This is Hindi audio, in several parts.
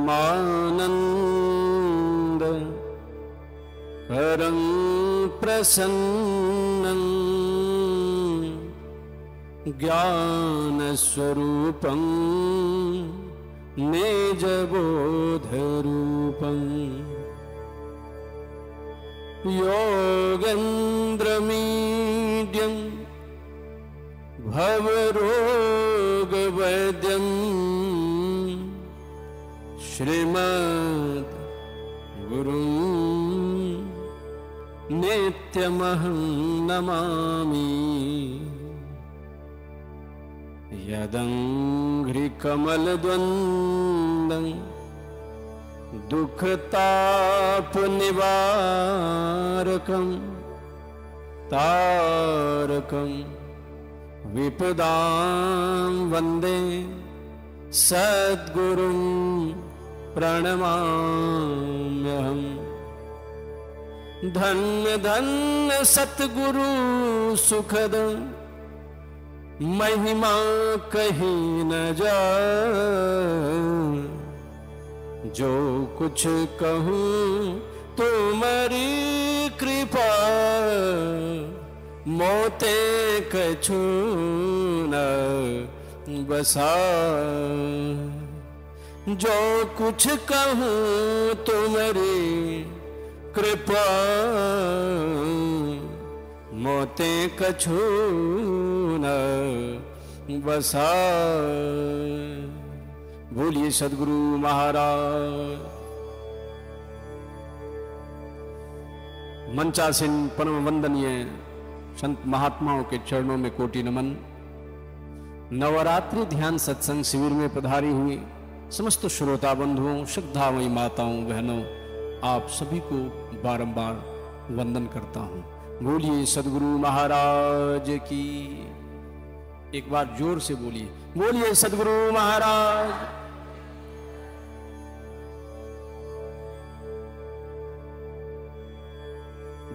परमानंद करं प्रसन्नं ज्ञान स्वरूपं निजबोधरूपं योगेन्द्रमीड्यं भवरोगवैद्यं श्रीमद् गुरुं नित्यमहं नमामि। यदङ्घ्रिकमलद्वन्द्वं दुःखतापनिवारकं तारकं विपदां वन्दे सद्गुरुं प्रणमाम्यहम्। धन्य धन्य सतगुरु सुखद महिमा कहीं न जाए। जो कुछ कहूँ तुम्हारी कृपा मोते कछु न बसाए। जो कुछ कहूँ तुम्हारी कृपा मोते कछु न बसाए। बोलिए सद्गुरु महाराज। मंचासीन परम वंदनीय संत महात्माओं के चरणों में कोटि नमन। नवरात्रि ध्यान सत्संग शिविर में पधारी हुई समस्त श्रोता बंधुओं, श्रद्धामयी माताओं, बहनों, आप सभी को बारंबार वंदन करता हूं। बोलिए सद्गुरु महाराज की। एक बार जोर से बोलिए, बोलिए सद्गुरु महाराज।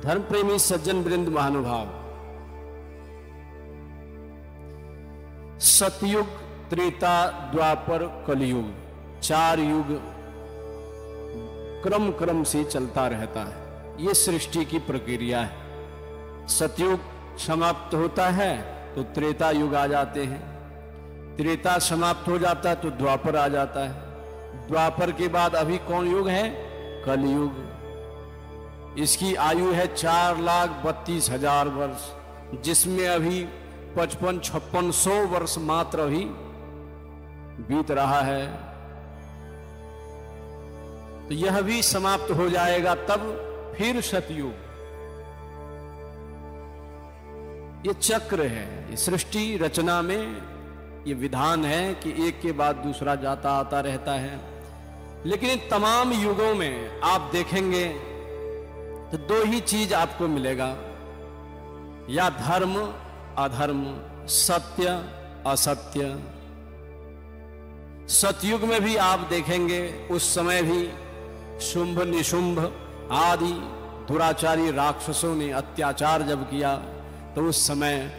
धर्म प्रेमी सज्जन वृंद महानुभाव, सतयुग, त्रेता, द्वापर, कलयुग, 4 युग क्रम क्रम से चलता रहता है। ये सृष्टि की प्रक्रिया है। सतयुग समाप्त होता है तो त्रेता युग आ जाते हैं, त्रेता समाप्त हो जाता है तो द्वापर आ जाता है, द्वापर के बाद अभी कौन युग है? कलयुग। इसकी आयु है 4,32,000 वर्ष, जिसमें अभी 55-5600 वर्ष मात्र अभी बीत रहा है। तो यह भी समाप्त हो जाएगा, तब फिर सतयुग। ये चक्र है, ये सृष्टि रचना में ये विधान है कि एक के बाद दूसरा जाता आता रहता है। लेकिन इन तमाम युगों में आप देखेंगे तो 2 ही चीज आपको मिलेगा, या धर्म अधर्म, सत्य असत्य। सतयुग में भी आप देखेंगे उस समय भी शुंभ निशुंभ आदि दुराचारी राक्षसों ने अत्याचार जब किया तो उस समय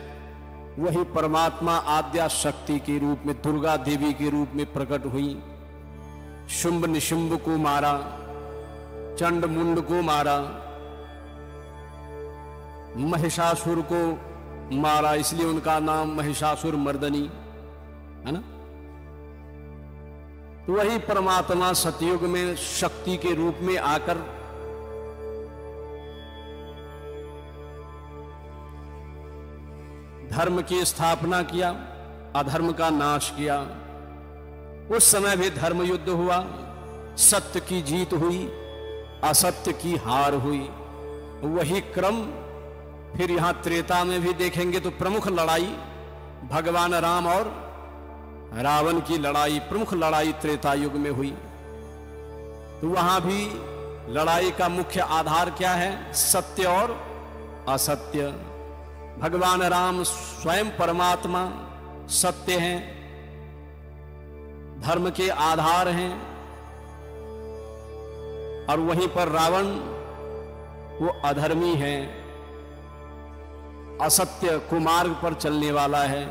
वही परमात्मा आद्या शक्ति के रूप में, दुर्गा देवी के रूप में प्रकट हुई। शुंभ निशुंभ को मारा, चंड मुंड को मारा, महिषासुर को मारा, इसलिए उनका नाम महिषासुर मर्दनी है ना। तो वही परमात्मा सतयुग में शक्ति के रूप में आकर धर्म की स्थापना किया, अधर्म का नाश किया। उस समय भी धर्म युद्ध हुआ, सत्य की जीत हुई, असत्य की हार हुई। वही क्रम फिर यहां त्रेता में भी देखेंगे तो प्रमुख लड़ाई भगवान राम और रावण की लड़ाई, प्रमुख लड़ाई त्रेता युग में हुई। तो वहां भी लड़ाई का मुख्य आधार क्या है? सत्य और असत्य। भगवान राम स्वयं परमात्मा सत्य हैं, धर्म के आधार हैं, और वहीं पर रावण वो अधर्मी है, असत्य कुमार्ग पर चलने वाला है।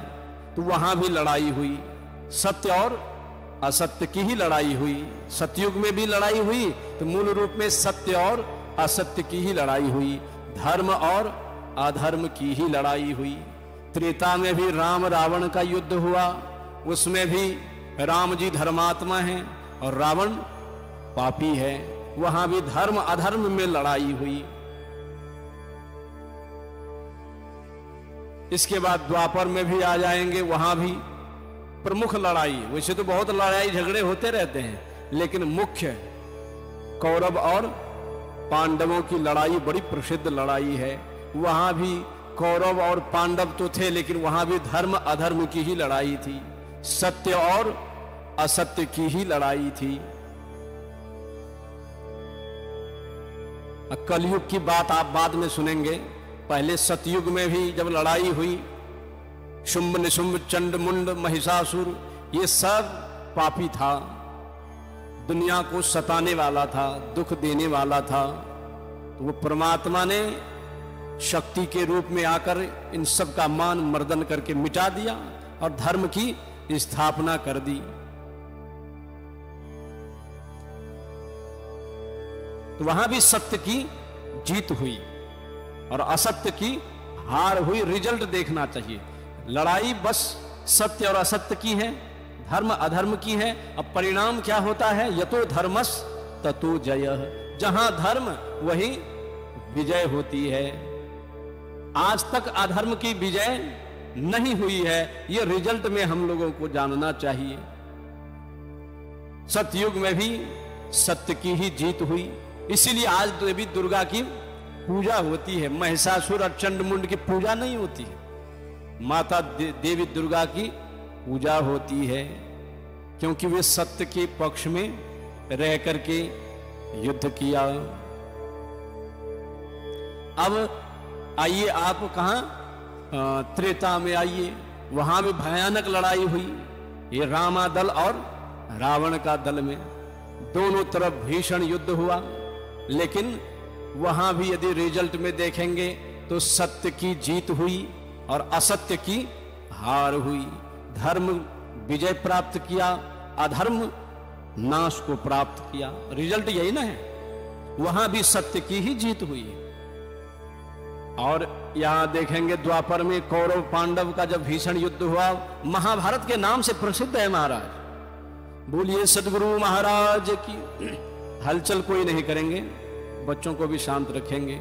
तो वहां भी लड़ाई हुई, सत्य और असत्य की ही लड़ाई हुई। सतयुग में भी लड़ाई हुई तो मूल रूप में सत्य और असत्य की ही लड़ाई हुई, धर्म और अधर्म की ही लड़ाई हुई। त्रेता में भी राम रावण का युद्ध हुआ, उसमें भी राम जी धर्मात्मा हैं और रावण पापी है, वहां भी धर्म अधर्म में लड़ाई हुई। इसके बाद द्वापर में भी आ जाएंगे, वहां भी प्रमुख लड़ाई, वैसे तो बहुत लड़ाई झगड़े होते रहते हैं, लेकिन मुख्य कौरव और पांडवों की लड़ाई बड़ी प्रसिद्ध लड़ाई है। वहां भी कौरव और पांडव तो थे, लेकिन वहां भी धर्म अधर्म की ही लड़ाई थी, सत्य और असत्य की ही लड़ाई थी। कलयुग की बात आप बाद में सुनेंगे, पहले सतयुग में भी जब लड़ाई हुई, शुंभ निशुंभ चंड मुंड महिषासुर ये सब पापी था, दुनिया को सताने वाला था, दुख देने वाला था। तो वो परमात्मा ने शक्ति के रूप में आकर इन सब का मान मर्दन करके मिटा दिया और धर्म की स्थापना कर दी। तो वहां भी सत्य की जीत हुई और असत्य की हार हुई। रिजल्ट देखना चाहिए, लड़ाई बस सत्य और असत्य की है, धर्म अधर्म की है। अब परिणाम क्या होता है, यतो धर्मस ततो जयः, जहां धर्म वही विजय होती है। आज तक अधर्म की विजय नहीं हुई है, ये रिजल्ट में हम लोगों को जानना चाहिए। सतयुग में भी सत्य की ही जीत हुई, इसीलिए आज देवी दुर्गा की पूजा होती है, महिषासुर और चंडमुंड की पूजा नहीं होती है, माता देवी दुर्गा की पूजा होती है, क्योंकि वे सत्य के पक्ष में रह करके युद्ध किया। अब आइए आप कहां, त्रेता में आइए, वहां भी भयानक लड़ाई हुई, ये रामा दल और रावण का दल में, दोनों तरफ भीषण युद्ध हुआ। लेकिन वहां भी यदि रिजल्ट में देखेंगे तो सत्य की जीत हुई और असत्य की हार हुई। धर्म विजय प्राप्त किया, अधर्म नाश को प्राप्त किया। रिजल्ट यही ना है, वहां भी सत्य की ही जीत हुई। और यहां देखेंगे द्वापर में कौरव पांडव का जब भीषण युद्ध हुआ, महाभारत के नाम से प्रसिद्ध है महाराज। बोलिए सदगुरु महाराज की। हलचल कोई नहीं करेंगे, बच्चों को भी शांत रखेंगे।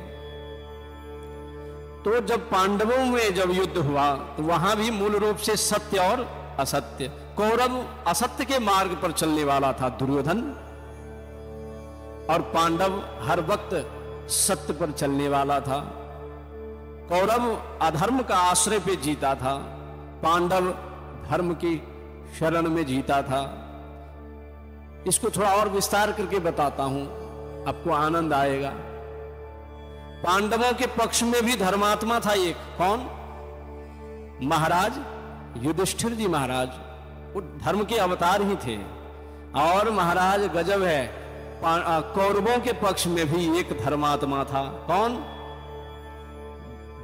तो जब पांडवों में जब युद्ध हुआ तो वहां भी मूल रूप से सत्य और असत्य, कौरव असत्य के मार्ग पर चलने वाला था दुर्योधन, और पांडव हर वक्त सत्य पर चलने वाला था। कौरव अधर्म का आश्रय पे जीता था, पांडव धर्म की शरण में जीता था। इसको थोड़ा और विस्तार करके बताता हूं, आपको आनंद आएगा। पांडवों के पक्ष में भी धर्मात्मा था एक, कौन? महाराज युधिष्ठिर जी महाराज, वो धर्म के अवतार ही थे। और महाराज गजब है, कौरवों के पक्ष में भी एक धर्मात्मा था, कौन?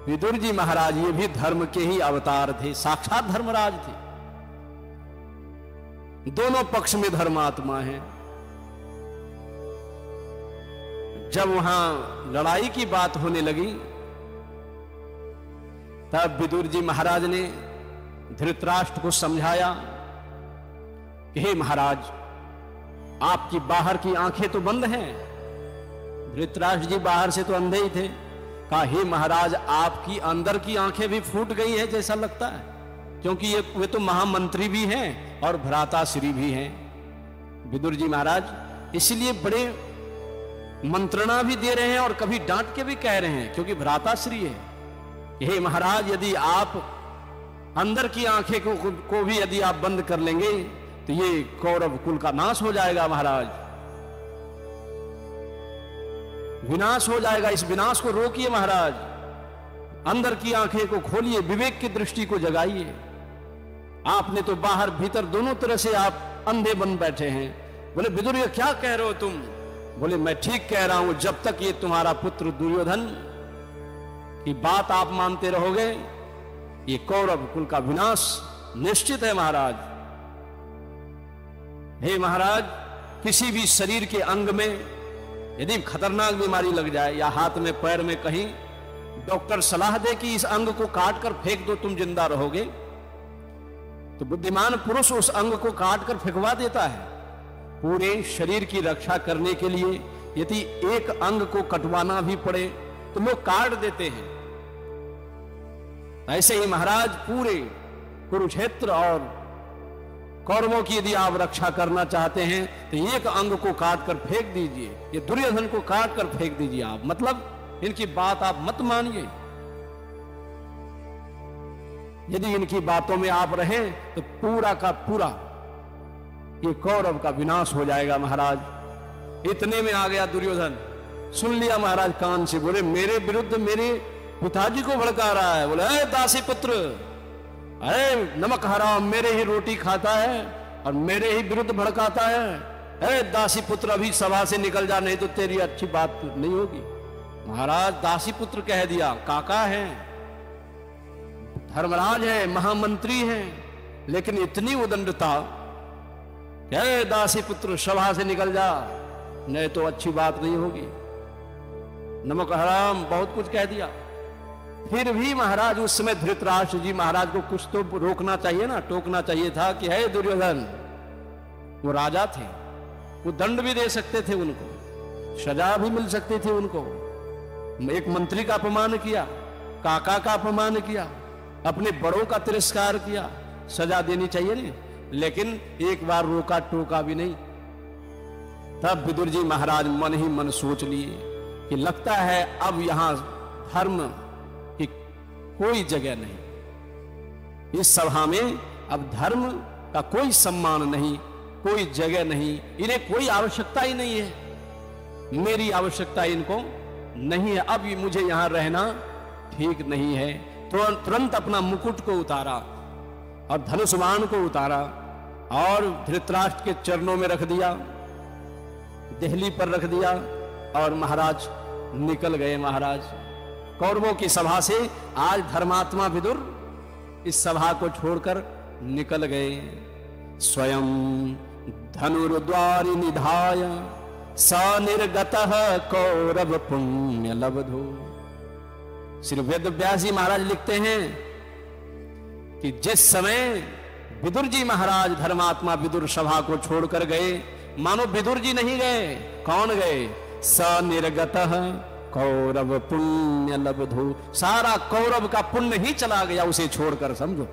विदुर जी महाराज, ये भी धर्म के ही अवतार थे, साक्षात धर्मराज थे। दोनों पक्ष में धर्मात्मा हैं। जब वहां लड़ाई की बात होने लगी तब विदुर जी महाराज ने धृतराष्ट्र को समझाया कि हे महाराज, आपकी बाहर की आंखें तो बंद हैं। धृतराष्ट्र जी बाहर से तो अंधे ही थे। कहा, हे महाराज, आपकी अंदर की आंखें भी फूट गई हैं जैसा लगता है, क्योंकि वे तो महामंत्री भी हैं और भ्राताश्री भी हैं। विदुर जी महाराज इसलिए बड़े मंत्रणा भी दे रहे हैं और कभी डांट के भी कह रहे हैं, क्योंकि भ्राताश्री है। हे महाराज, यदि आप अंदर की आंखें को भी यदि आप बंद कर लेंगे तो ये कौरव कुल का नाश हो जाएगा महाराज, विनाश हो जाएगा। इस विनाश को रोकिए महाराज, अंदर की आंखें को खोलिए, विवेक की दृष्टि को जगाइए। आपने तो बाहर भीतर दोनों तरह से आप अंधे बन बैठे हैं। बोले विदुर, ये क्या कह रहे हो तुम? बोले मैं ठीक कह रहा हूं, जब तक ये तुम्हारा पुत्र दुर्योधन की बात आप मानते रहोगे, ये कौरव कुल का विनाश निश्चित है महाराज। हे महाराज, किसी भी शरीर के अंग में यदि खतरनाक बीमारी लग जाए या हाथ में पैर में कहीं, डॉक्टर सलाह दे कि इस अंग को काट कर फेंक दो, तुम जिंदा रहोगे, तो बुद्धिमान पुरुष उस अंग को काट कर फेंकवा देता है। पूरे शरीर की रक्षा करने के लिए यदि एक अंग को कटवाना भी पड़े तो लोग काट देते हैं। ऐसे ही महाराज पूरे कुरुक्षेत्र और कौरवों की यदि आप रक्षा करना चाहते हैं तो एक अंग को काट कर फेंक दीजिए, ये दुर्योधन को काट कर फेंक दीजिए आप, मतलब इनकी बात आप मत मानिए। यदि इनकी बातों में आप रहें तो पूरा का पूरा ये कौरव का विनाश हो जाएगा महाराज। इतने में आ गया दुर्योधन, सुन लिया महाराज कान से, बोले मेरे विरुद्ध मेरे पिताजी को भड़का रहा है। बोले अरे दासी पुत्र, अरे नमक हराम, मेरे ही रोटी खाता है और मेरे ही विरुद्ध भड़काता है। अरे दासी पुत्र अभी सभा से निकल जा, नहीं तो तेरी अच्छी बात नहीं होगी। महाराज दासी पुत्र कह दिया, काका है, धर्मराज है, महामंत्री है, लेकिन इतनी उदंडता, अरे दासी पुत्र सभा से निकल जा, नहीं तो अच्छी बात नहीं होगी। नमक हराम बहुत कुछ कह दिया। फिर भी महाराज उस समय धृतराष्ट्र जी महाराज को कुछ तो रोकना चाहिए ना, टोकना चाहिए था कि हे दुर्योधन, वो राजा थे, वो दंड भी दे सकते थे, उनको सजा भी मिल सकती थी। उनको एक मंत्री का अपमान किया, काका का अपमान किया, अपने बड़ों का तिरस्कार किया, सजा देनी चाहिए नहीं, लेकिन एक बार रोका टोका भी नहीं। तब विदुर जी महाराज मन ही मन सोच लिए कि लगता है अब यहां धर्म की कोई जगह नहीं, इस सभा में अब धर्म का कोई सम्मान नहीं, कोई जगह नहीं, इन्हें कोई आवश्यकता ही नहीं है, मेरी आवश्यकता इनको नहीं है, अब मुझे यहां रहना ठीक नहीं है। तो तुरंत अपना मुकुट को उतारा और धनुष बाण को उतारा और धृतराष्ट्र के चरणों में रख दिया, देहली पर रख दिया और महाराज निकल गए। महाराज कौरवों की सभा से आज धर्मात्मा विदुर इस सभा को छोड़कर निकल गए। स्वयं धनुर्द्वारि निधाय स निर्गतः कौरव पुण्य लब्धो। श्री वेद व्यास जी महाराज लिखते हैं कि जिस समय विदुर जी महाराज धर्मात्मा विदुर सभा को छोड़कर गए, मानो विदुर जी नहीं गए, कौन गए? स निर्गतः कौरव पुण्य लब्धो। सारा कौरव का पुण्य ही चला गया उसे छोड़कर, समझो।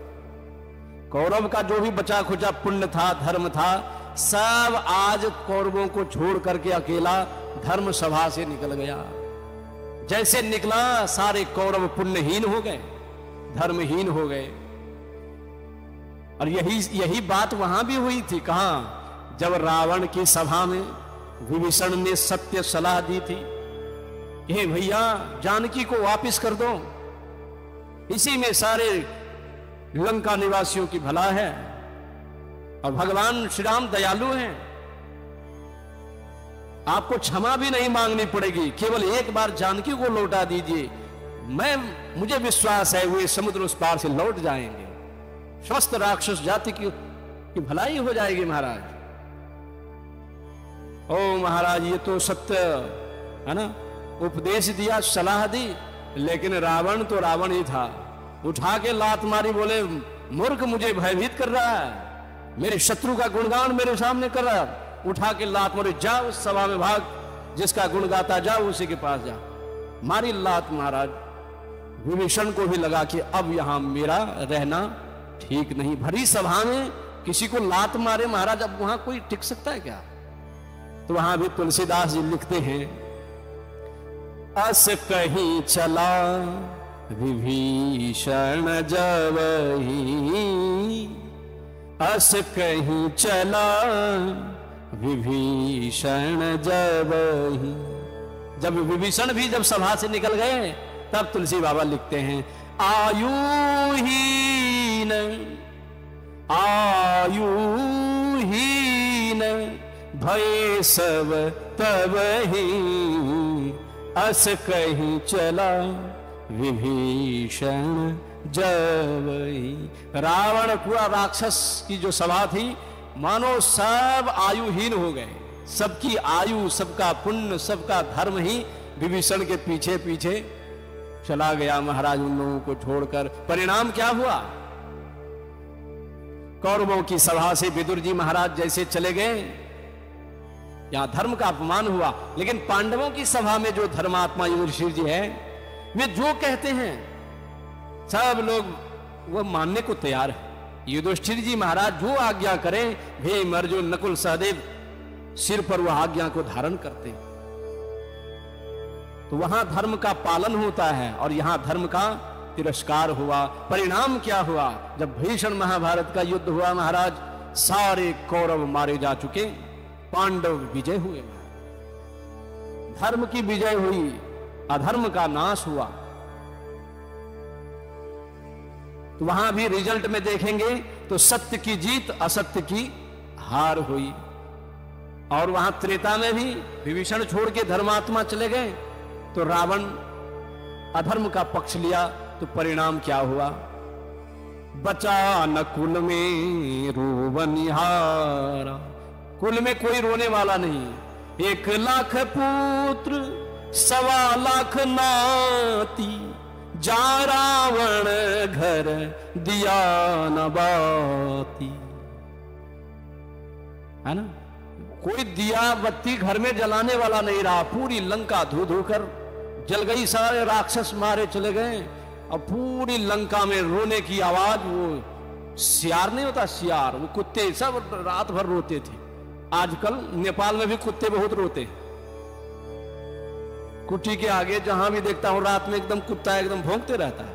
कौरव का जो भी बचा खुचा पुण्य था, धर्म था, सब आज कौरवों को छोड़ करके अकेला धर्म सभा से निकल गया। जैसे निकला सारे कौरव पुण्यहीन हो गए, धर्महीन हो गए। और यही बात वहां भी हुई थी। कहां? जब रावण की सभा में विभीषण ने सत्य सलाह दी थी, हे भैया जानकी को वापस कर दो, इसी में सारे लंका निवासियों की भला है और भगवान श्री राम दयालु हैं, आपको क्षमा भी नहीं मांगनी पड़ेगी, केवल एक बार जानकी को लौटा दीजिए, मुझे विश्वास है वे समुद्र उस पार से लौट जाएंगे, स्वस्थ राक्षस जाति की भलाई हो जाएगी। महाराज ओ महाराज, ये तो सत्य है ना, उपदेश दिया, सलाह दी, लेकिन रावण तो रावण ही था। उठा के लात मारी, बोले मूर्ख मुझे भयभीत कर रहा है, मेरे शत्रु का गुणगान मेरे सामने कर रहा है। उठा के लात मारी, जा उस सभा में भाग, जिसका गुण गाता जा उसी के पास जा। मारी लात महाराज। विभीषण को भी लगा कि अब यहां मेरा रहना ठीक नहीं, भरी सभा में किसी को लात मारे महाराज, अब वहां कोई टिक सकता है क्या? तो वहां भी तुलसीदास जी लिखते हैं, अस कहीं चला विभीषण जवही, अस कहीं चला विभीषण जवही। जब विभीषण भी जब सभा से निकल गए, तब तुलसी बाबा लिखते हैं, आयुहीन भय सब तब ही, अस कहीं चला विभीषण जवही। रावण पूरा राक्षस की जो सभा थी, मानो सब आयुहीन हो गए, सबकी आयु, सबका पुण्य, सबका धर्म ही विभीषण के पीछे पीछे चला गया महाराज उन लोगों को छोड़कर। परिणाम क्या हुआ? कौरवों की सभा से विदुर जी महाराज जैसे चले गए, यहां धर्म का अपमान हुआ। लेकिन पांडवों की सभा में जो धर्मात्मा युधिष्ठिर जी है, वे जो कहते हैं सब लोग वो मानने को तैयार है। युधिष्ठिर जी महाराज जो आज्ञा करें, भीम अर्जुन नकुल सहदेव सिर पर वह आज्ञा को धारण करते। तो वहां धर्म का पालन होता है और यहां धर्म का तिरस्कार हुआ। परिणाम क्या हुआ? जब भीषण महाभारत का युद्ध हुआ महाराज, सारे कौरव मारे जा चुके, पांडव विजय हुए। धर्म की विजय हुई, अधर्म का नाश हुआ। तो वहां भी रिजल्ट में देखेंगे तो सत्य की जीत, असत्य की हार हुई। और वहां त्रेता में भी विभीषण छोड़ के धर्मात्मा चले गए, तो रावण अधर्म का पक्ष लिया। तो परिणाम क्या हुआ? बचा न कुल में रोवनिहारा, कुल में कोई रोने वाला नहीं। 1 लाख पुत्र 1.25 लाख नाती, जा रावण घर दिया न बाती। है ना? कोई दिया बत्ती घर में जलाने वाला नहीं रहा। पूरी लंका धू धू कर जल गई, सारे राक्षस मारे चले गए। और पूरी लंका में रोने की आवाज, वो सियार नहीं होता, सियार, वो कुत्ते सब रात भर रोते थे। आजकल नेपाल में भी कुत्ते बहुत रोते हैं। कुटी के आगे जहां भी देखता हूं रात में एकदम कुत्ता एकदम भौंकते रहता है।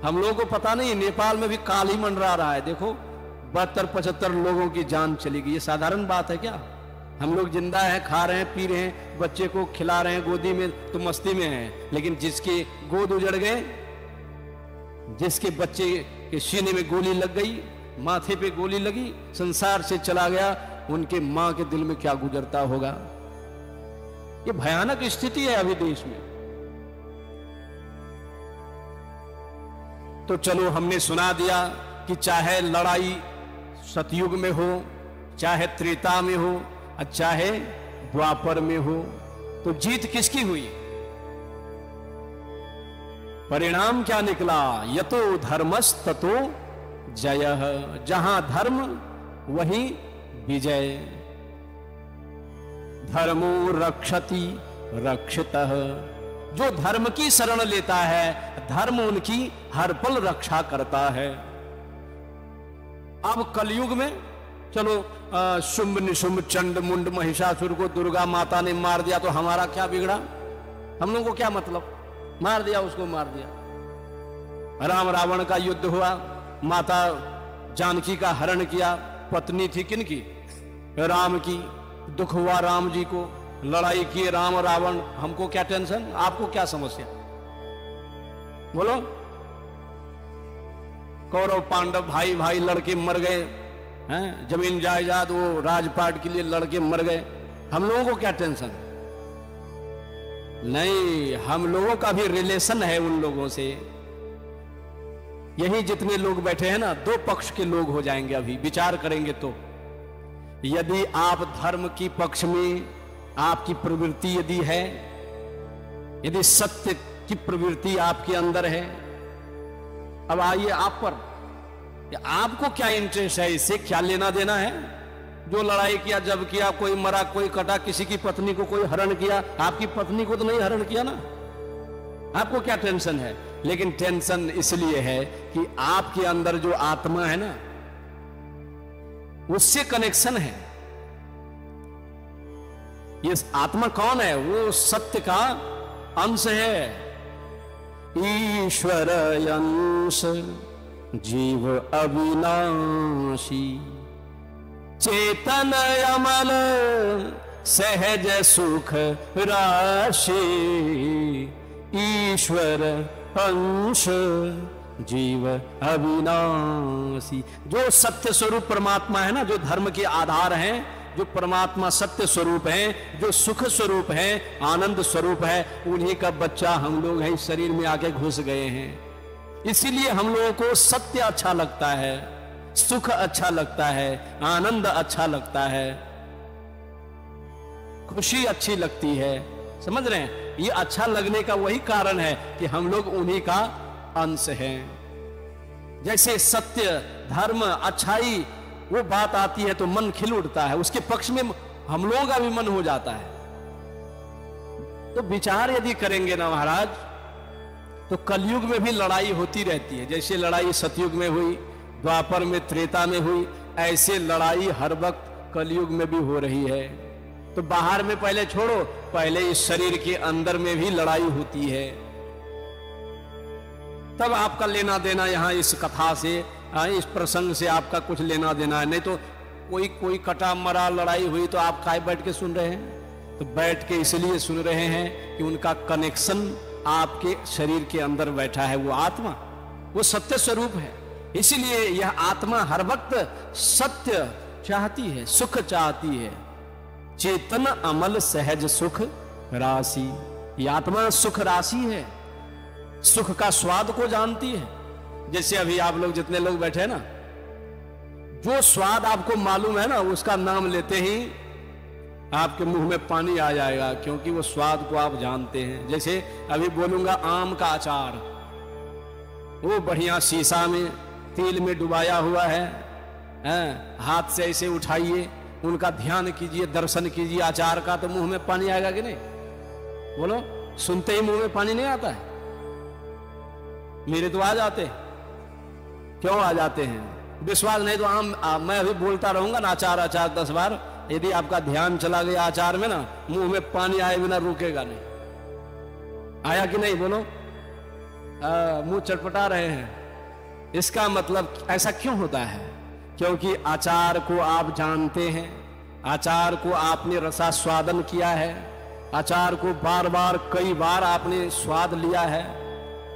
हम लोगों को पता नहीं, नेपाल में भी काल ही मंडरा रहा है। देखो 72-75 लोगों की जान चली गई। ये साधारण बात है क्या? हम लोग जिंदा हैं, खा रहे हैं, पी रहे हैं, बच्चे को खिला रहे हैं गोदी में, तो मस्ती में हैं। लेकिन जिसके गोद उजड़ गए, जिसके बच्चे के सीने में गोली लग गई, माथे पे गोली लगी, संसार से चला गया, उनके मां के दिल में क्या गुजरता होगा? ये भयानक स्थिति है अभी देश में। तो चलो हमने सुना दिया कि चाहे लड़ाई सतयुग में हो, चाहे त्रेता में हो, चाहे द्वापर में हो, तो जीत किसकी हुई? परिणाम क्या निकला? यतो धर्मस्ततो जयः, जहां धर्म वहीं विजय। धर्मो रक्षति रक्षितः, जो धर्म की शरण लेता है, धर्म उनकी हर पल रक्षा करता है। अब कलयुग में चलो शुंभ निशुंभ चंड मुंड महिषासुर को दुर्गा माता ने मार दिया, तो हमारा क्या बिगड़ा? हम लोगों को क्या मतलब? मार दिया, उसको मार दिया। राम रावण का युद्ध हुआ, माता जानकी का हरण किया। पत्नी थी किनकी? राम की। दुख हुआ राम जी को, लड़ाई किए राम रावण। हमको क्या टेंशन? आपको क्या समस्या? बोलो। कौरव पांडव भाई भाई लड़के मर गए हैं, जमीन जायदाद वो राजपाट के लिए लड़के मर गए। हम लोगों को क्या टेंशन? नहीं, हम लोगों का भी रिलेशन है उन लोगों से। यही जितने लोग बैठे हैं ना, 2 पक्ष के लोग हो जाएंगे अभी विचार करेंगे तो। यदि आप धर्म की पक्ष में आपकी प्रवृत्ति यदि है, यदि सत्य की प्रवृत्ति आपके अंदर है, अब आइए आप पर, आपको क्या इंटरेस्ट है इससे? क्या लेना देना है? जो लड़ाई किया, जब किया, कोई मरा कोई कटा, किसी की पत्नी को कोई हरण किया, आपकी पत्नी को तो नहीं हरण किया ना, आपको क्या टेंशन है? लेकिन टेंशन इसलिए है कि आपके अंदर जो आत्मा है ना, उससे कनेक्शन है। ये आत्मा कौन है? वो सत्य का अंश है। ईश्वर अंश जीव अविनाशी, चेतन अमल सहज सुख राशि। ईश्वर अंश जीव अविनाशी, जो सत्य स्वरूप परमात्मा है ना, जो धर्म के आधार हैं, जो परमात्मा सत्य स्वरूप है, जो सुख स्वरूप है, आनंद स्वरूप है, उन्हीं का बच्चा हम लोग हैं, इस शरीर में आके घुस गए हैं। इसीलिए हम लोगों को सत्य अच्छा लगता है। सुख अच्छा लगता है, आनंद अच्छा लगता है, खुशी अच्छी लगती है। समझ रहे हैं? ये अच्छा लगने का वही कारण है कि हम लोग उन्हीं का अंश हैं। जैसे सत्य, धर्म, अच्छाई वो बात आती है तो मन खिल उठता है, उसके पक्ष में हम लोगों का भी मन हो जाता है। तो विचार यदि करेंगे ना महाराज, तो कलयुग में भी लड़ाई होती रहती है। जैसे लड़ाई सतयुग में हुई, द्वापर में, त्रेता में हुई, ऐसे लड़ाई हर वक्त कलयुग में भी हो रही है। तो बाहर में पहले छोड़ो, पहले इस शरीर के अंदर में भी लड़ाई होती है। तब आपका लेना देना यहां इस कथा से, इस प्रसंग से आपका कुछ लेना देना है। नहीं तो कोई कटा मरा लड़ाई हुई तो आप काय बैठ के सुन रहे हैं? तो बैठ के इसलिए सुन रहे हैं कि उनका कनेक्शन आपके शरीर के अंदर बैठा है। वो आत्मा, वो सत्य स्वरूप है। इसलिए यह आत्मा हर वक्त सत्य चाहती है, सुख चाहती है। चेतन अमल सहज सुख राशि, ये आत्मा सुख राशि है, सुख का स्वाद को जानती है। जैसे अभी आप लोग जितने लोग बैठे हैं ना, जो स्वाद आपको मालूम है ना, उसका नाम लेते ही आपके मुंह में पानी आ जाएगा, क्योंकि वो स्वाद को आप जानते हैं। जैसे अभी बोलूंगा आम का अचार, वो बढ़िया शीशा में तेल में डुबाया हुआ है, हाथ से ऐसे उठाइए, उनका ध्यान कीजिए, दर्शन कीजिए आचार का, तो मुंह में पानी आएगा कि नहीं? बोलो, सुनते ही मुंह में पानी नहीं आता है? मेरे तो आ जाते। क्यों आ जाते हैं? विश्वास नहीं तो मैं अभी बोलता रहूंगा ना आचार आचार 10 बार, यदि आपका ध्यान चला गया आचार में ना, मुंह में पानी आए बिना रुकेगा नहीं। आया कि नहीं? बोलो, मुंह चटपटा रहे हैं। इसका मतलब ऐसा क्यों होता है? क्योंकि आचार को आप जानते हैं, आचार को आपने रसास्वादन किया है, आचार को बार बार कई बार आपने स्वाद लिया है,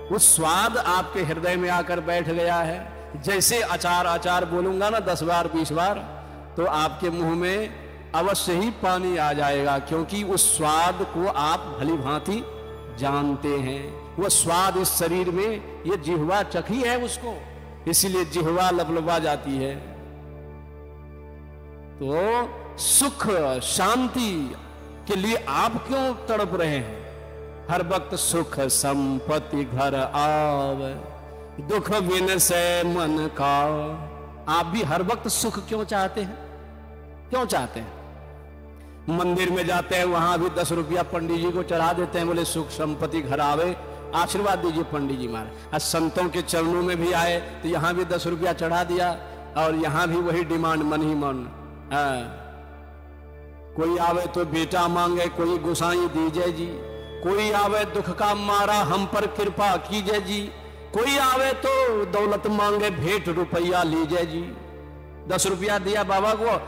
उस स्वाद आपके हृदय में आकर बैठ गया है। जैसे आचार आचार बोलूंगा ना 10 बार 20 बार, तो आपके मुंह में अवश्य ही पानी आ जाएगा, क्योंकि उस स्वाद को आप भली भांति जानते हैं। वो स्वाद इस शरीर में, ये जिह्वा चखी है उसको, इसीलिए जिह्वा लबलबा जाती है। तो सुख शांति के लिए आप क्यों तड़प रहे हैं? हर वक्त सुख संपत्ति घर आव, दुख बिन से मन का। आप भी हर वक्त सुख क्यों चाहते हैं? क्यों चाहते हैं? मंदिर में जाते हैं, वहां भी 10 रुपया पंडित जी को चढ़ा देते हैं, बोले सुख संपत्ति घर आवे, आशीर्वाद दीजिए पंडित जी महाराज। आज संतों के चरणों में भी आए तो यहां भी 10 रुपया चढ़ा दिया, और यहां भी वही डिमांड मन ही मन। कोई आवे तो बेटा मांगे, कोई गुसाई दीजिए जी, कोई आवे दुख का मारा हम पर कृपा कीजिए जी, कोई आवे तो दौलत मांगे भेंट रुपया लीजिए जी। 10 रुपया दिया बाबा को,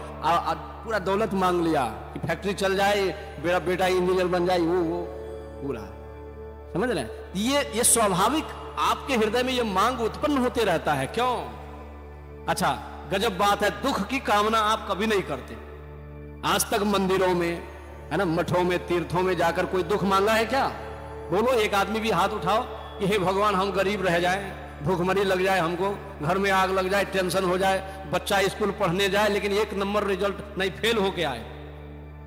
पूरा दौलत मांग लिया कि फैक्ट्री चल जाए, मेरा बेटा इंजीनियर बन जाए, वो पूरा। समझ रहे? ये स्वाभाविक आपके हृदय में ये मांग उत्पन्न होते रहता है। क्यों? अच्छा, गजब बात है, दुख की कामना आप कभी नहीं करते। आज तक मंदिरों में, है ना, मठों में, तीर्थों में जाकर कोई दुख मांगा है क्या? बोलो, एक आदमी भी हाथ उठाओ कि हे भगवान हम गरीब रह जाए, भूखमरी लग जाए, हमको घर में आग लग जाए, टेंशन हो जाए, बच्चा स्कूल पढ़ने जाए लेकिन 1 नंबर रिजल्ट नहीं, फेल होके आए।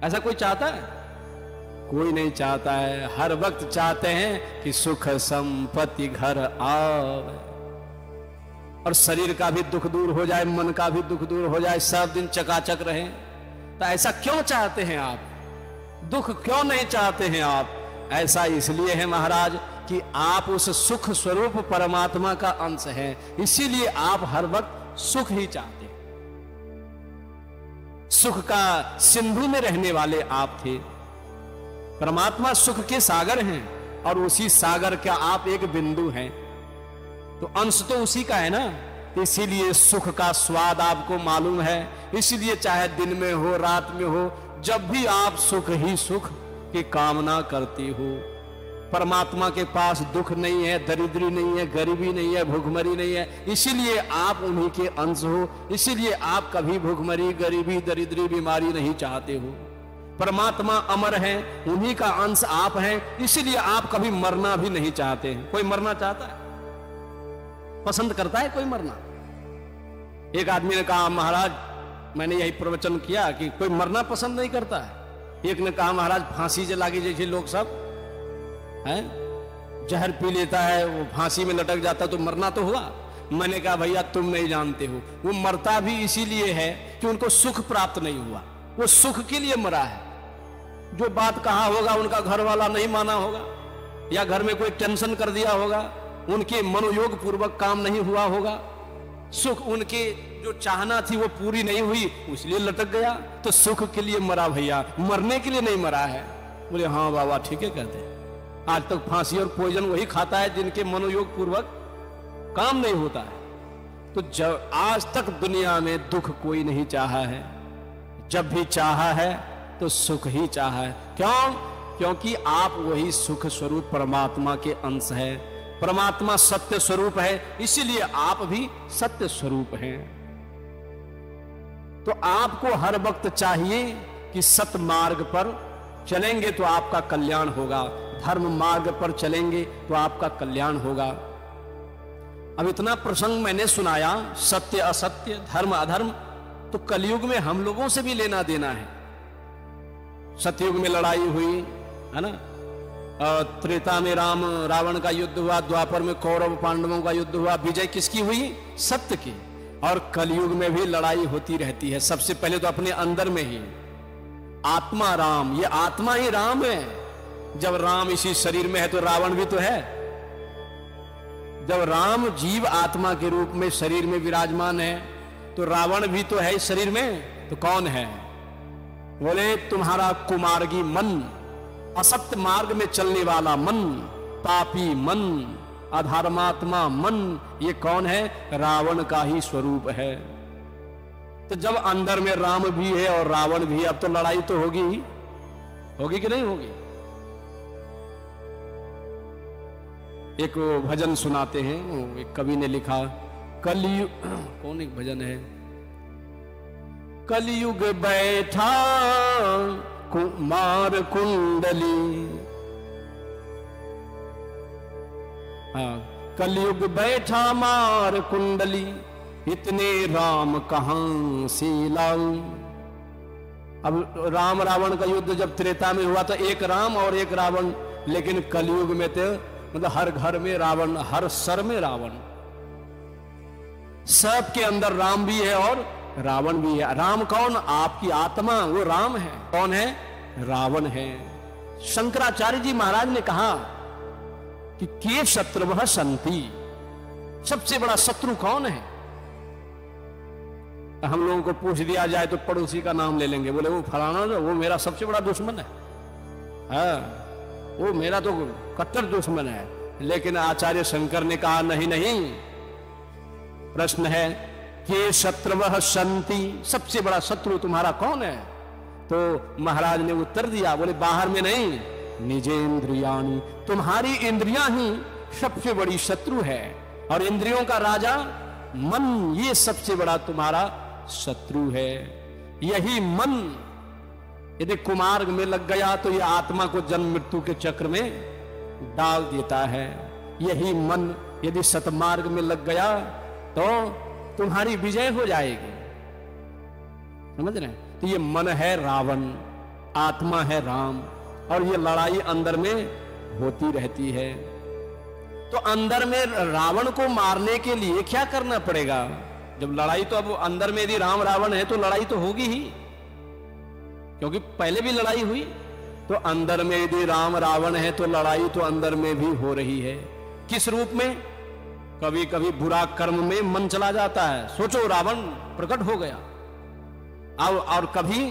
ऐसा कोई चाहता है? कोई नहीं चाहता है। हर वक्त चाहते हैं कि सुख संपत्ति घर आवे, और शरीर का भी दुख दूर हो जाए, मन का भी दुख दूर हो जाए, सब दिन चकाचक रहे। तो ऐसा क्यों चाहते हैं आप? दुख क्यों नहीं चाहते हैं आप? ऐसा इसलिए है महाराज कि आप उस सुख स्वरूप परमात्मा का अंश हैं, इसीलिए आप हर वक्त सुख ही चाहते हैं। सुख का सिंधु में रहने वाले आप थे। परमात्मा सुख के सागर हैं, और उसी सागर का आप एक बिंदु हैं, तो अंश तो उसी का है ना। इसीलिए सुख का स्वाद आपको मालूम है, इसीलिए चाहे दिन में हो रात में हो, जब भी आप सुख ही सुख की कामना करती हो। परमात्मा के पास दुख नहीं है, दरिद्री नहीं है, गरीबी नहीं है, भूखमरी नहीं है, इसीलिए आप उन्हीं के अंश हो। इसीलिए आप कभी भूखमरी, गरीबी, दरिद्री, बीमारी नहीं चाहते हो। परमात्मा अमर है, उन्हीं का अंश आप हैं, इसीलिए आप कभी मरना भी नहीं चाहते हैं। कोई मरना चाहता है? पसंद करता है कोई मरना? एक आदमी ने कहा महाराज, मैंने यही प्रवचन किया कि कोई मरना पसंद नहीं करता है। एक ने कहा महाराज फांसी जला के जैसे लोग सब हैं, जहर पी लेता है, वो फांसी में लटक जाता तो मरना तो हुआ। मैंने कहा भैया तुम नहीं जानते हो, वो मरता भी इसीलिए है कि उनको सुख प्राप्त नहीं हुआ, वो सुख के लिए मरा है। जो बात कहा होगा उनका घर वाला नहीं माना होगा, या घर में कोई टेंशन कर दिया होगा, उनके मनोयोग पूर्वक काम नहीं हुआ होगा, सुख उनके जो चाहना थी वो पूरी नहीं हुई, इसलिए लटक गया। तो सुख के लिए मरा भैया, मरने के लिए नहीं मरा है। बोले हाँ बाबा ठीक है कहते हैं। आज तक फांसी और पॉइजन वही खाता है जिनके मनोयोग पूर्वक काम नहीं होता है। तो जब आज तक दुनिया में दुख कोई नहीं चाहा है, जब भी चाहा है तो सुख ही चाहा है। क्यों? क्योंकि आप वही सुख स्वरूप परमात्मा के अंश है, परमात्मा सत्य स्वरूप है, इसीलिए आप भी सत्य स्वरूप हैं। तो आपको हर वक्त चाहिए कि सत्य मार्ग पर चलेंगे तो आपका कल्याण होगा, धर्म मार्ग पर चलेंगे तो आपका कल्याण होगा। अब इतना प्रसंग मैंने सुनाया, सत्य असत्य, धर्म अधर्म, तो कलयुग में हम लोगों से भी लेना देना है। सतयुग में लड़ाई हुई है ना, त्रेता में राम रावण का युद्ध हुआ, द्वापर में कौरव पांडवों का युद्ध हुआ, विजय किसकी हुई? सत्य की। और कलयुग में भी लड़ाई होती रहती है। सबसे पहले तो अपने अंदर में ही आत्मा राम, ये आत्मा ही राम है। जब राम इसी शरीर में है तो रावण भी तो है। जब राम जीव आत्मा के रूप में शरीर में विराजमान है तो रावण भी तो है इस शरीर में। तो कौन है? बोले तुम्हारा कुमार्गी मन, असत्य मार्ग में चलने वाला मन, पापी मन, अधर्मात्मा मन, ये कौन है? रावण का ही स्वरूप है। तो जब अंदर में राम भी है और रावण भी है, अब तो लड़ाई तो होगी ही, होगी कि नहीं होगी? एक भजन सुनाते हैं, एक कवि ने लिखा, कलयुग, कौन एक भजन है, कलयुग बैठा कुमार कुंडली, हाँ, कलयुग बैठा मार कुंडली, इतने राम कहां से लाऊं। अब राम रावण का युद्ध जब त्रेता में हुआ तो एक राम और एक रावण, लेकिन कलयुग में तो मतलब हर घर में रावण, हर सर में रावण, सबके अंदर राम भी है और रावण भी है। राम कौन? आपकी आत्मा, वो राम है। कौन है? रावण है। शंकराचार्य जी महाराज ने कहा कि के शत्रुवः सन्ति, सबसे बड़ा शत्रु कौन है? हम लोगों को पूछ दिया जाए तो पड़ोसी का नाम ले लेंगे, बोले वो फलाना जो, वो मेरा सबसे बड़ा दुश्मन है, हाँ, वो मेरा तो कट्टर दुश्मन है। लेकिन आचार्य शंकर ने कहा नहीं नहीं, प्रश्न है के शत्रुवः सन्ति, सबसे बड़ा शत्रु तुम्हारा कौन है? तो महाराज ने उत्तर दिया, बोले बाहर में नहीं, निजेंद्रियाणि, तुम्हारी इंद्रियां ही सबसे बड़ी शत्रु है, और इंद्रियों का राजा मन, ये सबसे बड़ा तुम्हारा शत्रु है। यही मन यदि कुमार्ग में लग गया तो यह आत्मा को जन्म मृत्यु के चक्र में डाल देता है। यही मन यदि सतमार्ग में लग गया तो तुम्हारी विजय हो जाएगी। समझ रहे हैं? तो ये मन है रावण, आत्मा है राम, और ये लड़ाई अंदर में होती रहती है। तो अंदर में रावण को मारने के लिए क्या करना पड़ेगा? जब लड़ाई, तो अब अंदर में यदि राम रावण है तो लड़ाई तो होगी ही, क्योंकि पहले भी लड़ाई हुई। तो अंदर में यदि राम रावण है तो लड़ाई तो अंदर में भी हो रही है। किस रूप में? कभी कभी बुरा कर्म में मन चला जाता है, सोचो रावण प्रकट हो गया, और कभी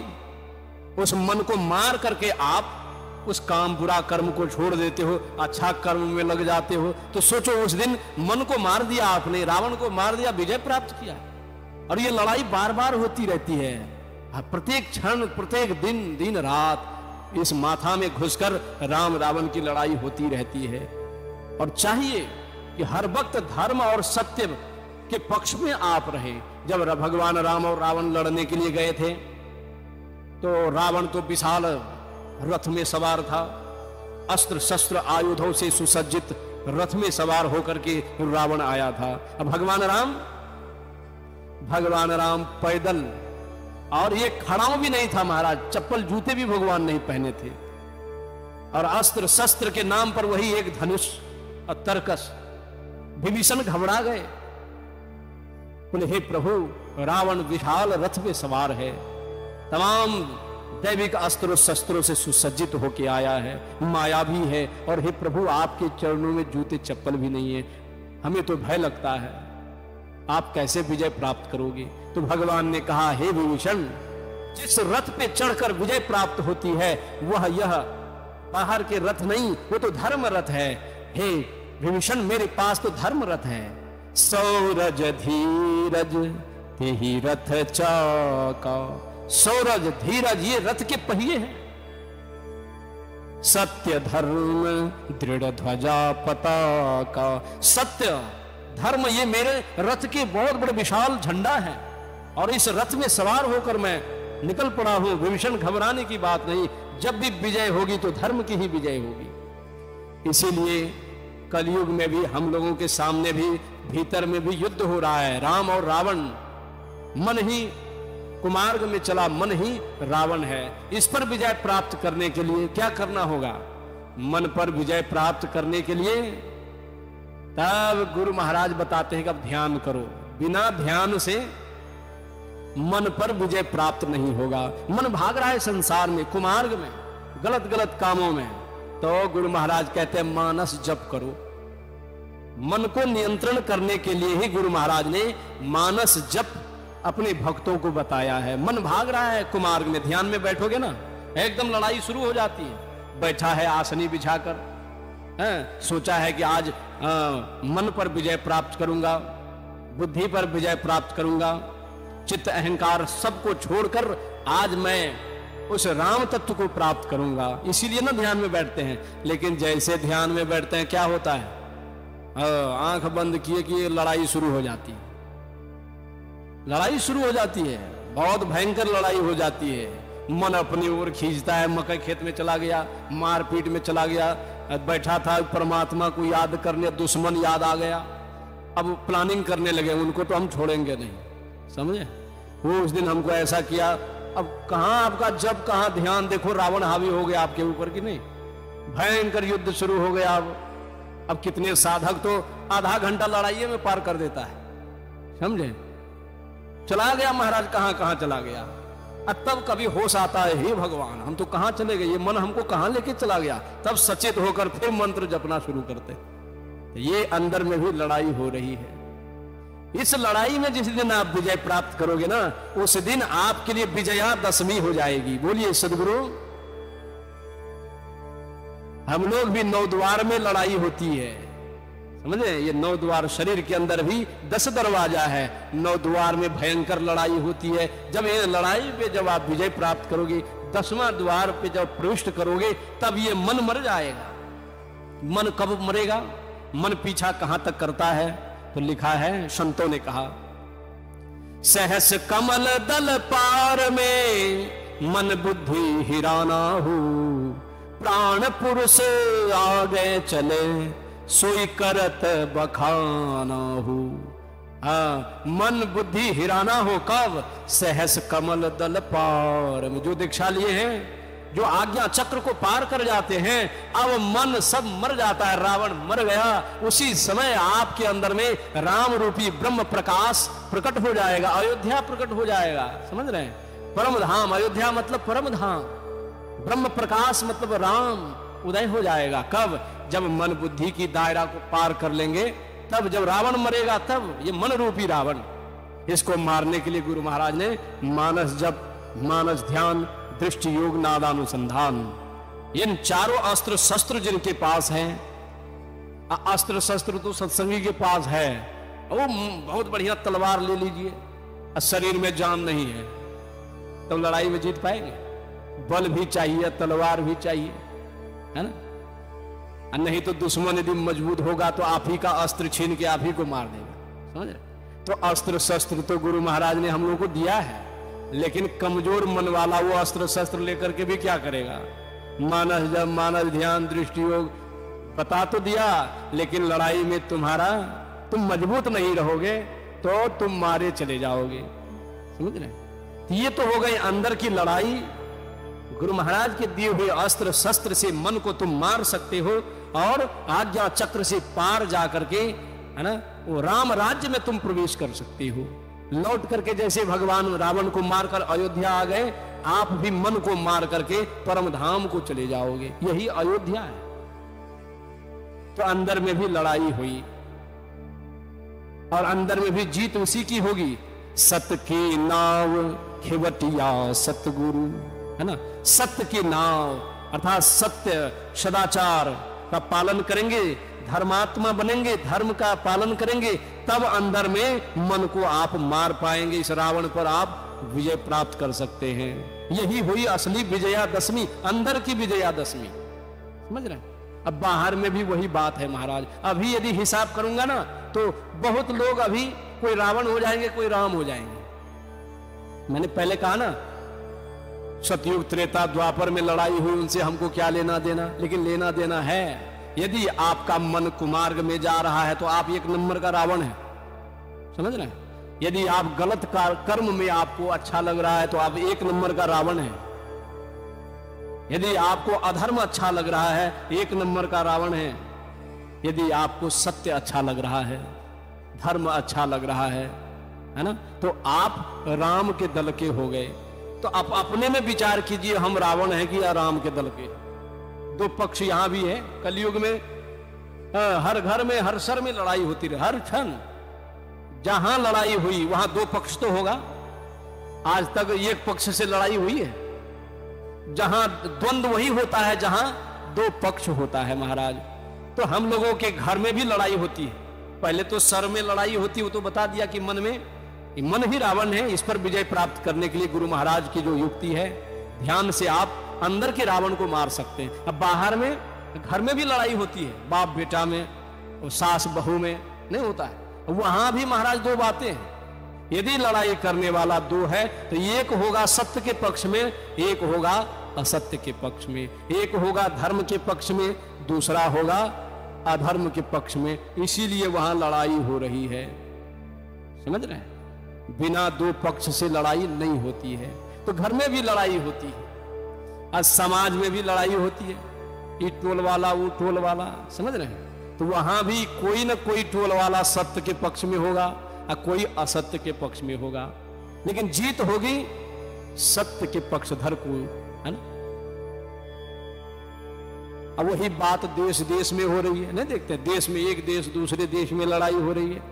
उस मन को मार करके आप उस काम बुरा कर्म को छोड़ देते हो, अच्छा कर्म में लग जाते हो। तो सोचो उस दिन मन को मार दिया आपने, रावण को मार दिया, विजय प्राप्त किया। और ये लड़ाई बार बार होती रहती है, प्रत्येक क्षण, प्रत्येक दिन, दिन रात इस माथा में घुसकर राम रावण की लड़ाई होती रहती है। और चाहिए कि हर वक्त धर्म और सत्य के पक्ष में आप रहे। जब भगवान राम और रावण लड़ने के लिए गए थे तो रावण तो विशाल रथ में सवार था, अस्त्र शस्त्र आयुधों से सुसज्जित रथ में सवार होकर के रावण आया था। अब भगवान राम भगवान राम पैदल, और ये खड़ाऊ भी नहीं था महाराज, चप्पल जूते भी भगवान नहीं पहने थे, और अस्त्र शस्त्र के नाम पर वही एक धनुष और तरकस। विभीषण घबरा गए, बोले हे प्रभु, रावण विशाल रथ पे सवार है, तमाम दैविक अस्त्रों शस्त्रों से सुसज्जित होके आया है, मायावी है, और हे प्रभु आपके चरणों में जूते चप्पल भी नहीं है, हमें तो भय लगता है, आप कैसे विजय प्राप्त करोगे? तो भगवान ने कहा, हे विभीषण, जिस रथ पे चढ़कर विजय प्राप्त होती है वह यह बाहर के रथ नहीं, वो तो धर्म रथ है। हे विभीषण, मेरे पास तो धर्म रथ है। सौरज धीरज तेहि रथ चाका, सौरज धीरज ये रथ के पहिए हैं। सत्य धर्म दृढ़ ध्वजा पताका, सत्य धर्म ये मेरे रथ के बहुत बड़े विशाल झंडा है, और इस रथ में सवार होकर मैं निकल पड़ा हूं। विभीषण, घबराने की बात नहीं, जब भी विजय होगी तो धर्म की ही विजय होगी। इसीलिए कलयुग में भी हम लोगों के सामने भी भीतर में भी युद्ध हो रहा है। राम और रावण, मन ही कुमार्ग में चला, मन ही रावण है। इस पर विजय प्राप्त करने के लिए क्या करना होगा? मन पर विजय प्राप्त करने के लिए तब गुरु महाराज बताते हैं कि अब ध्यान करो। बिना ध्यान से मन पर विजय प्राप्त नहीं होगा। मन भाग रहा है संसार में, कुमार्ग में, गलत गलत कामों में, तो गुरु महाराज कहते हैं मानस जप करो। मन को नियंत्रण करने के लिए ही गुरु महाराज ने मानस जप अपने भक्तों को बताया है। मन भाग रहा है कुमार्ग में, ध्यान में बैठोगे ना एकदम लड़ाई शुरू हो जाती है। बैठा है आसनी बिछाकर, सोचा है कि आज मन पर विजय प्राप्त करूंगा, बुद्धि पर विजय प्राप्त करूंगा, चित्त अहंकार सबको छोड़कर आज मैं उस राम तत्व को प्राप्त करूंगा, इसीलिए ना ध्यान में बैठते हैं। लेकिन जैसे ध्यान में बैठते हैं क्या होता है? आंख बंद किए कि लड़ाई शुरू हो जाती है, लड़ाई शुरू हो जाती है, बहुत भयंकर लड़ाई हो जाती है। मन अपनी ओर खींचता है, मकई खेत में चला गया, मारपीट में चला गया, बैठा था परमात्मा को याद करने, दुश्मन याद आ गया, अब प्लानिंग करने लगे उनको तो हम छोड़ेंगे नहीं, समझे? वो उस दिन हमको ऐसा किया, अब कहां आपका जब कहां ध्यान, देखो रावण हावी हो गया आपके ऊपर कि नहीं, भयंकर युद्ध शुरू हो गया। अब कितने साधक तो आधा घंटा लड़ाई में पार कर देता है, समझे? चला गया महाराज, कहां कहां चला गया। अब तब कभी होश आता है, हे भगवान हम तो कहां चले गए, ये मन हमको कहां लेके चला गया। तब सचेत होकर फिर मंत्र जपना शुरू करते। ये अंदर में भी लड़ाई हो रही है। इस लड़ाई में जिस दिन आप विजय प्राप्त करोगे ना, उस दिन आपके लिए विजयादशमी हो जाएगी। बोलिए सदगुरु। हम लोग भी 9 द्वार में लड़ाई होती है, समझे? ये 9 द्वार शरीर के अंदर भी 10 दरवाजा है, 9 द्वार में भयंकर लड़ाई होती है। जब ये लड़ाई पे जब आप विजय प्राप्त करोगे, 10वां द्वार पे जब प्रविष्ट करोगे, तब ये मन मर जाएगा। मन कब मरेगा? मन पीछा कहां तक करता है? तो लिखा है, संतों ने कहा, सहस कमल दल पार में मन बुद्धि हिराना हो, प्राण पुरुष आगे चले सोई करत बखाना हो। मन बुद्धि हिराना हो कब? सहस कमल दल पार में। जो दीक्षा लिए हैं, जो आज्ञा चक्र को पार कर जाते हैं, अब मन सब मर जाता है। रावण मर गया, उसी समय आपके अंदर में राम रूपी ब्रह्म प्रकाश प्रकट हो जाएगा, अयोध्या प्रकट हो जाएगा। समझ रहे हैं? परम धाम, अयोध्या मतलब परम धाम, ब्रह्म प्रकाश मतलब राम उदय हो जाएगा। कब? जब मन बुद्धि की दायरा को पार कर लेंगे, तब जब रावण मरेगा, तब ये मन रूपी रावण, इसको मारने के लिए गुरु महाराज ने मानस जप, मानस ध्यान, दृष्टि योग, नादानुसंधान, इन चारों अस्त्र शस्त्र जिनके पास हैं, अस्त्र शस्त्र तो सत्संगी के पास है, वो बहुत बढ़िया तलवार ले लीजिए, शरीर में जान नहीं है तो लड़ाई में जीत पाएंगे? बल भी चाहिए, तलवार भी चाहिए, है ना? नहीं तो दुश्मन यदि मजबूत होगा तो आप ही का अस्त्र छीन के आप ही को मार देगा, समझ रहे? तो अस्त्र शस्त्र तो गुरु महाराज ने हम लोगों को दिया है, लेकिन कमजोर मन वाला वो अस्त्र शस्त्र लेकर के भी क्या करेगा? मानस जब, मानस ध्यान, दृष्टि योग बता तो दिया, लेकिन लड़ाई में तुम मजबूत नहीं रहोगे तो तुम मारे चले जाओगे। समझ रहे? तो ये तो हो गई अंदर की लड़ाई। गुरु महाराज के दिए हुए अस्त्र शस्त्र से मन को तुम मार सकते हो और आज्ञा चक्र से पार जा करके, है ना, वो राम राज्य में तुम प्रवेश कर सकते हो। लौट करके जैसे भगवान रावण को मारकर अयोध्या आ गए, आप भी मन को मार करके परम धाम को चले जाओगे। यही अयोध्या है। तो अंदर में भी लड़ाई हुई और अंदर में भी जीत उसी की होगी। सत्य की नाव खेवटिया सतगुरु, है ना, सत्य की नाव अर्थात सत्य सदाचार का पालन करेंगे, धर्मात्मा बनेंगे, धर्म का पालन करेंगे, तब अंदर में मन को आप मार पाएंगे। इस रावण पर आप विजय प्राप्त कर सकते हैं। यही हुई असली विजयादशमी, अंदर की विजयादशमी। समझ रहे हैं? अब बाहर में भी वही बात है महाराज। अभी यदि हिसाब करूंगा ना तो बहुत लोग अभी कोई रावण हो जाएंगे, कोई राम हो जाएंगे। मैंने पहले कहा ना, सतयुग त्रेता द्वापर में लड़ाई हुई, उनसे हमको क्या लेना देना, लेकिन लेना देना है। यदि आपका मन कुमार्ग में जा रहा है तो आप एक नंबर का रावण है। समझ रहे हैं? यदि आप गलत कर्म में आपको अच्छा लग रहा है तो आप एक नंबर का रावण है। यदि आपको अधर्म अच्छा लग रहा है, एक नंबर का रावण है। यदि आपको सत्य अच्छा लग रहा है, धर्म अच्छा लग रहा है ना, तो आप राम के दल के हो गए। तो आप अपने में विचार कीजिए, हम रावण हैं कि या राम के दल के। दो पक्ष यहां भी है कलयुग में। हर घर में हर सर में लड़ाई होती रहे, हर क्षण जहां लड़ाई हुई वहां दो पक्ष तो होगा। आज तक एक पक्ष से लड़ाई हुई है? जहां द्वंद्व वही होता है जहां दो पक्ष होता है महाराज। तो हम लोगों के घर में भी लड़ाई होती है। पहले तो सर में लड़ाई होती, वो तो बता दिया कि मन में, मन ही रावण है। इस पर विजय प्राप्त करने के लिए गुरु महाराज की जो युक्ति है, ध्यान से आप अंदर के रावण को मार सकते हैं। अब बाहर में घर में भी लड़ाई होती है, बाप बेटा में और सास बहू में नहीं होता है। वहां भी महाराज दो बातें हैं। यदि लड़ाई करने वाला दो है तो एक होगा सत्य के पक्ष में, एक होगा असत्य के पक्ष में। एक होगा धर्म के पक्ष में, दूसरा होगा अधर्म के पक्ष में। इसीलिए वहां लड़ाई हो रही है। समझ रहे हैं? बिना दो पक्ष से लड़ाई नहीं होती है। तो घर में भी लड़ाई होती है, आज समाज में भी लड़ाई होती है। ये टोल वाला, वो टोल वाला, समझ रहे हैं? तो वहां भी कोई ना कोई टोल वाला सत्य के पक्ष में होगा और कोई असत्य के पक्ष में होगा। लेकिन जीत होगी सत्य के पक्षधर को, है ना। अब वही बात देश देश में हो रही है, नहीं देखते? देश में एक देश दूसरे देश में लड़ाई हो रही है,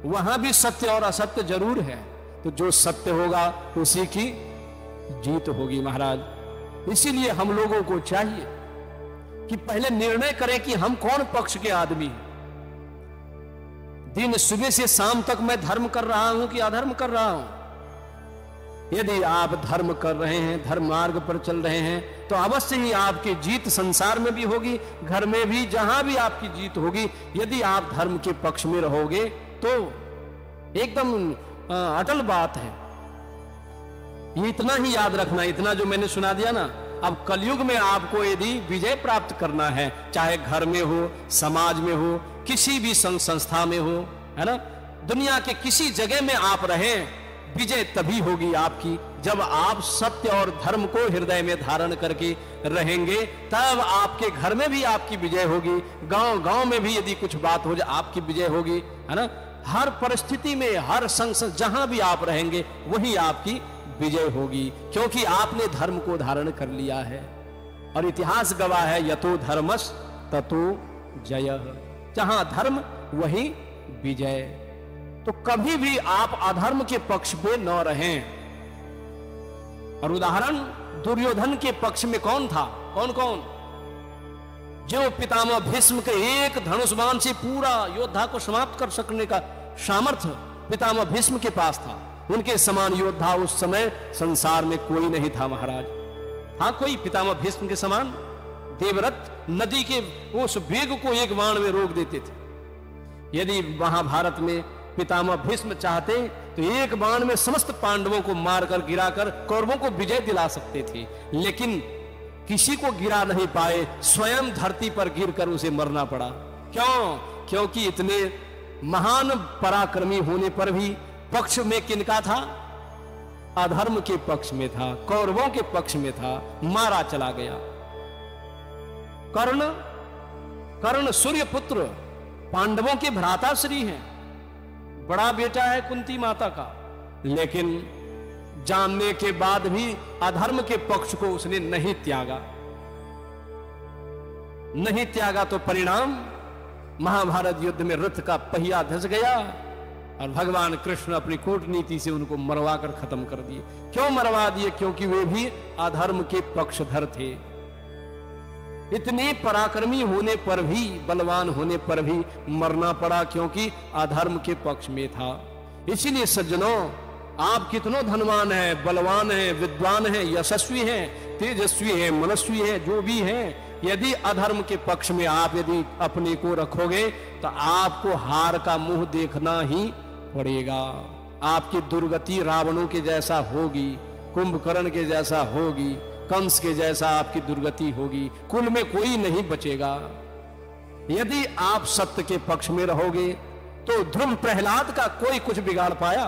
वहां भी सत्य और असत्य जरूर है। तो जो सत्य होगा उसी की जीत होगी महाराज। इसीलिए हम लोगों को चाहिए कि पहले निर्णय करें कि हम कौन पक्ष के आदमी हैं। दिन सुबह से शाम तक मैं धर्म कर रहा हूं कि अधर्म कर रहा हूं। यदि आप धर्म कर रहे हैं, धर्म मार्ग पर चल रहे हैं, तो अवश्य ही आपकी जीत संसार में भी होगी, घर में भी, जहां भी आपकी जीत होगी। यदि आप धर्म के पक्ष में रहोगे तो एकदम अटल बात है। ये इतना ही याद रखना, इतना जो मैंने सुना दिया ना। अब कलयुग में आपको यदि विजय प्राप्त करना है, चाहे घर में हो, समाज में हो, किसी भी संस्था में हो, है ना, दुनिया के किसी जगह में आप रहें, विजय तभी होगी आपकी जब आप सत्य और धर्म को हृदय में धारण करके रहेंगे। तब आपके घर में भी आपकी विजय होगी, गांव गांव में भी यदि कुछ बात हो जाए आपकी विजय होगी, है ना। हर परिस्थिति में, हर संसद जहां भी आप रहेंगे वहीं आपकी विजय होगी, क्योंकि आपने धर्म को धारण कर लिया है। और इतिहास गवाह है, यतो धर्मस् ततो जयः। जहां धर्म वहीं विजय। तो कभी भी आप अधर्म के पक्ष पे न रहें। और उदाहरण दुर्योधन के पक्ष में कौन था? कौन कौन? जो पितामह भीष्म के एक धनुष बाण से पूरा योद्धा को समाप्त कर सकने का सामर्थ्य पितामह भीष्म के पास था। उनके समान योद्धा उस समय संसार में कोई नहीं था महाराज। था कोई पितामह भीष्म के समान? देवव्रत नदी के उस वेग को एक बाण में रोक देते थे। यदि महाभारत में पितामह भीष्म चाहते तो एक बाण में समस्त पांडवों को मारकर गिराकर कौरवों को विजय दिला सकते थे, लेकिन किसी को गिरा नहीं पाए। स्वयं धरती पर गिरकर उसे मरना पड़ा। क्यों? क्योंकि इतने महान पराक्रमी होने पर भी पक्ष में किनका था? अधर्म के पक्ष में था, कौरवों के पक्ष में था, मारा चला गया। कर्ण सूर्य पुत्र, पांडवों के भ्राताश्री हैं, बड़ा बेटा है कुंती माता का, लेकिन जानने के बाद भी अधर्म के पक्ष को उसने नहीं त्यागा तो परिणाम महाभारत युद्ध में रथ का पहिया धस गया और भगवान कृष्ण अपनी कूटनीति से उनको मरवा कर खत्म कर दिए। क्यों मरवा दिए? क्योंकि वे भी अधर्म के पक्षधर थे। इतने पराक्रमी होने पर भी, बलवान होने पर भी मरना पड़ा, क्योंकि अधर्म के पक्ष में था। इसीलिए सज्जनों, आप कितनो धनवान हैं, बलवान हैं, विद्वान हैं, यशस्वी हैं, तेजस्वी हैं, मनस्वी हैं, जो भी हैं, यदि अधर्म के पक्ष में आप यदि अपने को रखोगे तो आपको हार का मुंह देखना ही पड़ेगा। आपकी दुर्गति रावणों के जैसा होगी, कुंभकर्ण के जैसा होगी, कंस के जैसा आपकी दुर्गति होगी, कुल में कोई नहीं बचेगा। यदि आप सत्य के पक्ष में रहोगे तो ध्रुव प्रहलाद का कोई कुछ बिगाड़ पाया?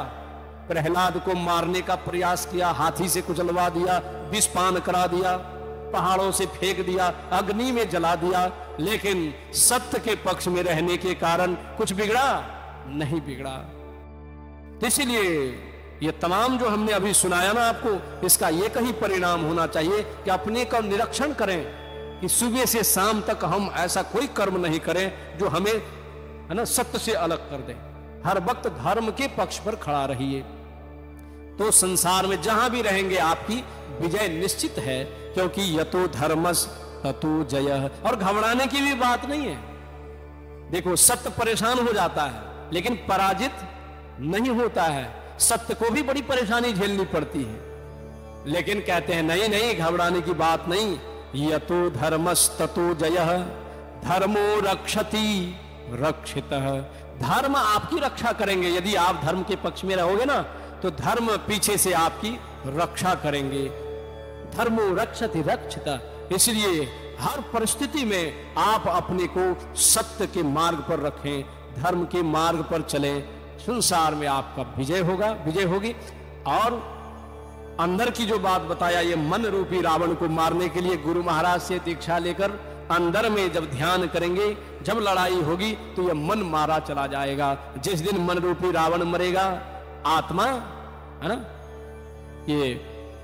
प्रहलाद को मारने का प्रयास किया, हाथी से कुचलवा दिया, विषपान करा दिया, पहाड़ों से फेंक दिया, अग्नि में जला दिया, लेकिन सत्य के पक्ष में रहने के कारण कुछ बिगड़ा नहीं बिगड़ा। तो इसलिए ये तमाम जो हमने अभी सुनाया ना आपको, इसका ये कहीं परिणाम होना चाहिए कि अपने का निरीक्षण करें कि सुबह से शाम तक हम ऐसा कोई कर्म नहीं करें जो हमें, है ना, सत्य से अलग कर दे। हर वक्त धर्म के पक्ष पर खड़ा रहिए, तो संसार में जहां भी रहेंगे आपकी विजय निश्चित है, क्योंकि यतो धर्मस ततो जय। और घबराने की भी बात नहीं है। देखो, सत्य परेशान हो जाता है लेकिन पराजित नहीं होता है। सत्य को भी बड़ी परेशानी झेलनी पड़ती है, लेकिन कहते हैं नहीं नहीं, घबराने की बात नहीं। यतो धर्मस ततो जय, धर्मो रक्षति रक्षितः। धर्म आपकी रक्षा करेंगे। यदि आप धर्म के पक्ष में रहोगे ना, तो धर्म पीछे से आपकी रक्षा करेंगे। धर्मो रक्षति रक्षिता। इसलिए हर परिस्थिति में आप अपने को सत्य के मार्ग पर रखें, धर्म के मार्ग पर चलें। संसार में आपका विजय होगा, विजय होगी। और अंदर की जो बात बताया, ये मन रूपी रावण को मारने के लिए गुरु महाराज से दीक्षा लेकर अंदर में जब ध्यान करेंगे, जब लड़ाई होगी तो यह मन मारा चला जाएगा। जिस दिन मन रूपी रावण मरेगा, आत्मा, है ना, ये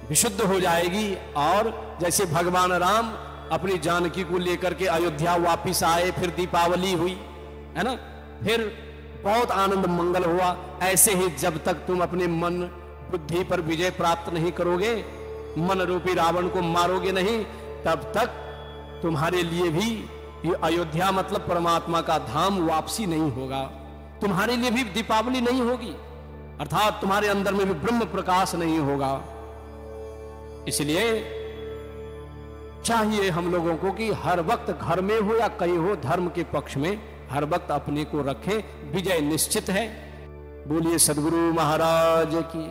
विशुद्ध हो जाएगी। और जैसे भगवान राम अपनी जानकी को लेकर के अयोध्या वापिस आए, फिर दीपावली हुई, है ना, फिर बहुत आनंद मंगल हुआ। ऐसे ही जब तक तुम अपने मन बुद्धि पर विजय प्राप्त नहीं करोगे, मन रूपी रावण को मारोगे नहीं, तब तक तुम्हारे लिए भी ये अयोध्या मतलब परमात्मा का धाम वापसी नहीं होगा। तुम्हारे लिए भी दीपावली नहीं होगी, अर्थात तुम्हारे अंदर में भी ब्रह्म प्रकाश नहीं होगा। इसलिए चाहिए हम लोगों को कि हर वक्त घर में हो या कहीं हो, धर्म के पक्ष में हर वक्त अपने को रखें। विजय निश्चित है। बोलिए सद्गुरु महाराज की।